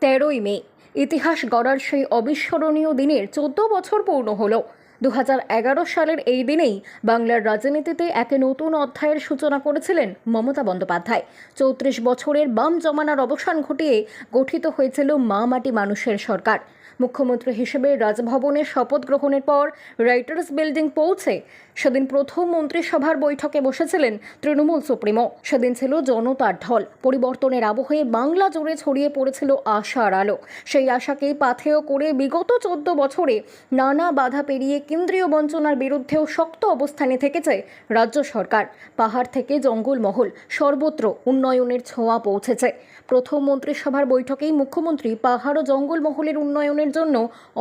13ই মে ইতিহাস গড়ার সেই অবিস্মরণীয় দিনের 14 বছর পূর্ণ হলো। 2011 সালের এই দিনেই বাংলার রাজনীতিতে এক নতুন অধ্যায়ের সূচনা করেছিলেন মমতা বন্দ্যোপাধ্যায়। 34 বছরের বাম জমানার অবসান ঘটিয়ে গঠিত হয়েছিল মা মাটি মানুষের সরকার। মুখ্যমন্ত্রী হিসেবে রাজভবনে শপথ গ্রহণের পর রাইটার্স বিল্ডিং পৌঁছে সেদিন প্রথম মন্ত্রিসভার বৈঠকে বসেছিলেন তৃণমূল সুপ্রিমো। সেদিন ছিল জনতার ঢল। পরিবর্তনের আবহে বাংলা জুড়ে ছড়িয়ে পড়েছিল আশার আলো। সেই আশাকে পাথেয় করে বিগত 14 বছরে নানা বাধা পেরিয়ে কেন্দ্রীয় বঞ্চনার বিরুদ্ধেও শক্ত অবস্থানে থেকেছে রাজ্য সরকার। পাহাড় থেকে জঙ্গলমহল সর্বত্র উন্নয়নের ছোঁয়া পৌঁছেছে। প্রথম মন্ত্রিসভার বৈঠকেই মুখ্যমন্ত্রী পাহাড় ও জঙ্গলমহলের উন্নয়নের জন্য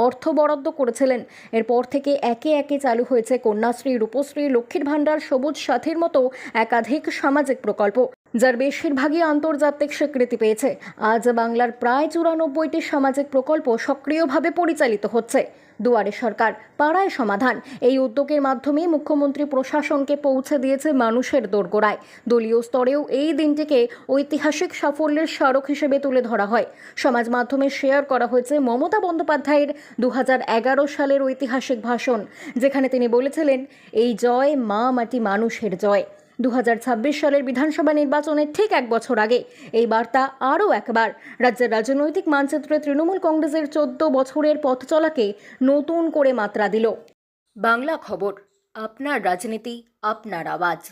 অর্থ বরাদ্দ করেছিলেন। এরপর থেকে একে একে চালু হয়েছে কন্যাশ্রী, রূপশ্রী, লক্ষ্মীর ভাণ্ডার, সবুজ সাথীর মতো একাধিক সামাজিক প্রকল্প, যার বেশিরভাগই আন্তর্জাতিক স্বীকৃতি পেয়েছে। আজ বাংলার প্রায় 94টি সামাজিক প্রকল্প সক্রিয়ভাবে পরিচালিত হচ্ছে। দুয়ারে সরকার, পাড়ায় সমাধান, এই উদ্যোগের মাধ্যমে মুখ্যমন্ত্রী প্রশাসনকে পৌঁছে দিয়েছে মানুষের দোরগোড়ায়। দলীয় স্তরেও এই দিনটিকে ঐতিহাসিক সাফল্যের স্মারক হিসেবে তুলে ধরা হয়। সমাজ মাধ্যমে শেয়ার করা হয়েছে মমতা বন্দ্যোপাধ্যায়ের 2011 সালের ঐতিহাসিক ভাষণ, যেখানে তিনি বলেছিলেন, এই জয় মা মাটি মানুষের জয়। 2026 সালের বিধানসভা নির্বাচনের ঠিক 1 বছর আগে এই বার্তা আরও একবার রাজ্যের রাজনৈতিক মানচিত্রে তৃণমূল কংগ্রেসের 14 বছরের পথ চলাকে নতুন করে মাত্রা দিল। বাংলা খবর, আপনার রাজনীতি, আপনার আওয়াজ।